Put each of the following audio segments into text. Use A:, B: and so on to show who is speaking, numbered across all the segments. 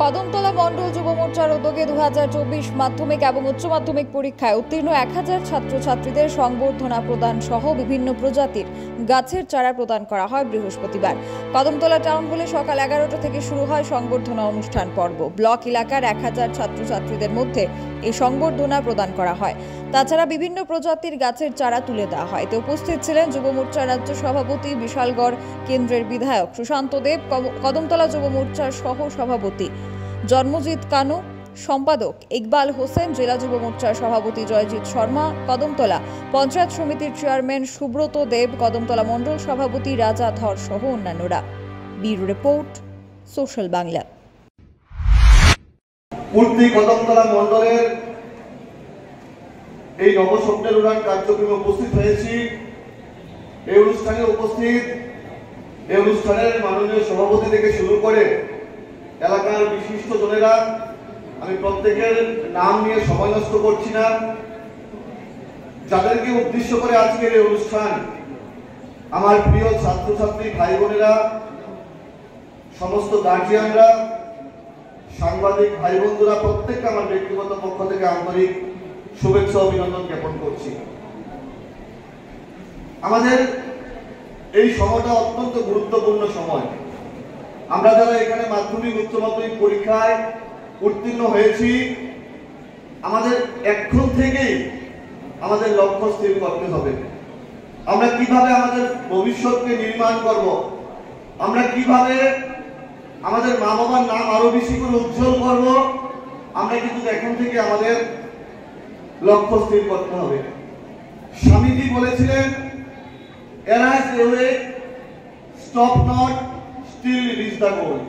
A: কদমতলা মণ্ডল যুব মোর্চার উদ্যোগে 2024 মাধ্যমিক এবং উচ্চ মাধ্যমিক পরীক্ষায় উত্তীর্ণ 1000 ছাত্রছাত্রীদের সংবর্ধনা প্রদান সহ বিভিন্ন প্রজাতির গাছের চারা প্রদান করা হয় বৃহস্পতিবার। কদমতলা টাউন হলে সকাল 11টা থেকে শুরু হয় সংবর্ধনা অনুষ্ঠান পর্ব। ব্লক এলাকার 1000 ছাত্রছাত্রীদের মধ্যে এই সংবর্ধনা প্রদান করা হয়। তাছাড়া বিভিন্ন প্রজাতির গাছের চারা তুলে দেওয়া হয়। এতে উপস্থিত ছিলেন যুব মোর্চা রাজ্য সভাপতি, বিশালগড় কেন্দ্রের বিধায়ক সুশান্ত দেব, কদমতলা যুব মোর্চার সহ সভাপতি জন্মজিৎ কানু, সম্পাদক ইকবাল হোসেন, জেলা যুব মোর্চার সভাপতি জয়জিৎ শর্মা, কদমতলা পঞ্চায়েত সমিতির চেয়ারম্যান সুব্রত দেব, কদমতলা মণ্ডল সভাপতি রাজা ধর সহ অন্যান্যরা। Bureau report, social Bangla.
B: Kadamtala মণ্ডলের এই নবস্বপ্নের উড়ান কার্যক্রমে উপস্থিত হয়েছি। এই অনুষ্ঠানের মাননীয় সভাপতি থেকে শুরু করে এলাকার বিশিষ্ট জনেরা, আমি প্রত্যেকের নাম নিয়ে সময় নষ্ট করছি না। যাদেরকে উদ্দেশ্য করে আজকের এই অনুষ্ঠান, আমার প্রিয় ছাত্রছাত্রী ভাই বোনেরা, সমস্ত গার্জিয়ানরা, সাংবাদিক ভাই বন্ধুরা, প্রত্যেককে আমার ব্যক্তিগত পক্ষ থেকে আন্তরিক শুভেচ্ছা অভিনন্দন জ্ঞাপন করছি। আমাদের এই সময়টা অত্যন্ত গুরুত্বপূর্ণ সময়। আমরা যারা এখানে মাধ্যমিক উচ্চ মাধ্যমিক পরীক্ষায় উত্তীর্ণ হয়েছি, আমাদের এখন থেকেই আমাদের লক্ষ্য স্থির করতে হবে। আমরা কিভাবে আমাদের ভবিষ্যৎকে নির্মাণ করব, আমরা কিভাবে আমাদের মা বাবার নাম আরো বেশি করে উজ্জ্বল করব, আমরা কিন্তু এখন থেকে আমাদের লক্ষ্য স্থির করতে হবে। স্বামীজি বলেছিলেন, arise awake, stop not, still reach the goal.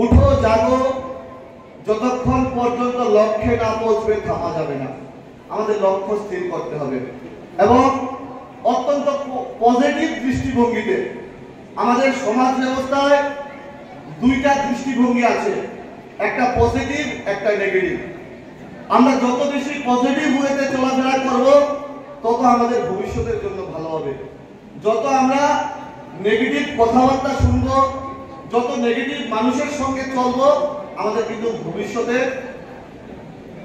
B: উঠো, জাগো, যতক্ষণ পর্যন্ত লক্ষ্যে না পৌঁছবে থামা যাবে না। আমাদের লক্ষ্য স্থির করতে হবে এবং অত্যন্ত পজিটিভ দৃষ্টিভঙ্গিতে। আমাদের সমাজ ব্যবস্থায় দুইটা দৃষ্টিভঙ্গি আছে, একটা পজিটিভ, একটা নেগেটিভ। আমরা যত বেশি পজিটিভ ওয়েতে চলাফেরা করব, তত আমাদের ভবিষ্যতের জন্য ভালো হবে। যত আমরা নেগেটিভ কথাবার্তা শুনবো, যত নেগেটিভ মানুষের সঙ্গে চলবো, আমাদের কিন্তু ভবিষ্যতে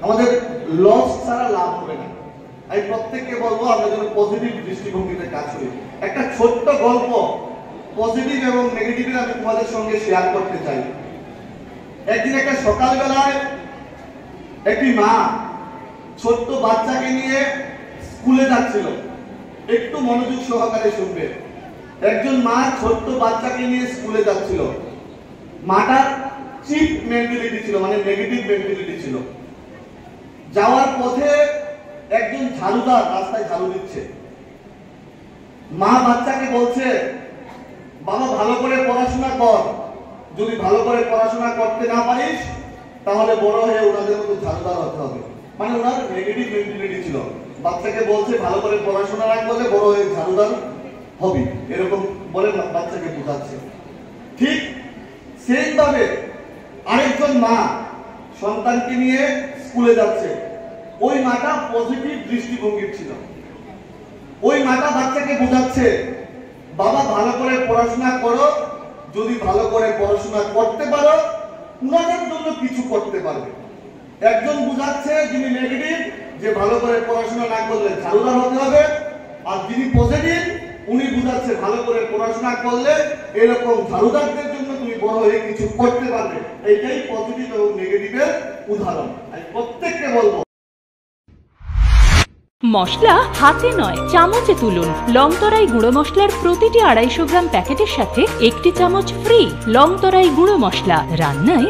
B: আমাদের লস ছাড়া লাভ হবে না। আমি প্রত্যেককে বলবো, আমরা যেন পজিটিভ দৃষ্টিভঙ্গিতে কাজ করি। একটা ছোট্ট গল্প পজিটিভ এবং নেগেটিভের আমি তোমাদের সঙ্গে শেয়ার করতে চাই। একদিন একটা সকালবেলায় একটি মা ছোট্ট বাচ্চাকে নিয়ে স্কুলে যাচ্ছিল। একটু মনোযোগ সহকারে শুনবে। একজন মা ছোট্ট বাচ্চাকে নিয়ে স্কুলে যাচ্ছিল। মাটার চিপ মেন্টালিটি ছিল, মানে নেগেটিভ মেন্টালিটি ছিল। যাওয়ার পথে একজন ঝাড়ুদার রাস্তায় ঝাড়ু দিচ্ছে। মা বাচ্চাকে বলছে, বাবা ভালো করে পড়াশোনা কর, যদি ভালো করে পড়াশোনা করতে না পারিস তাহলে বড় হয়ে ওনাদের মতো ঝাড়ুদার হতে হবে। মানে ওনার নেগেটিভ মেন্টালিটি ছিল। বাচ্চাকে বলছে ভালো করে পড়াশোনা না করলে বড় হয়ে ঝাড়ুদার হবি, এরকম বলে বাচ্চাকে বোঝাচ্ছে। ঠিক সেম ভাবে আরেকজন মা সন্তানকে নিয়ে স্কুলে যাচ্ছে। ওই মাটা পজিটিভ দৃষ্টিভঙ্গির ছিল। ওই মাটা বাচ্চাকে বোঝাচ্ছে, বাবা ভালো করে পড়াশোনা করো, যদি ভালো করে পড়াশোনা করতে পারো উনাদের জন্য কিছু করতে পারবে। একজন বুঝাচ্ছে যিনি নেগেটিভ, যে ভালো করে পড়াশোনা না করলে ঝাড়ুদার হতে হবে, আর যিনি পজিটিভ উনি বুঝাচ্ছে ভালো করে পড়াশোনা করলে এরকম ঝাড়ুদারদের জন্য তুমি বড় হয়ে কিছু করতে পারবে। এইটাই পজিটিভ এবং নেগেটিভের উদাহরণ। আমি প্রত্যেককে বলবো,
C: মশলা হাতে নয় চামচে তুলুন। লংতরাই গুঁড়ো মশলার প্রতিটি 250 গ্রাম প্যাকেটের সাথে 1টি চামচ ফ্রি। লংতরাই গুঁড়ো মশলা, রান্নায়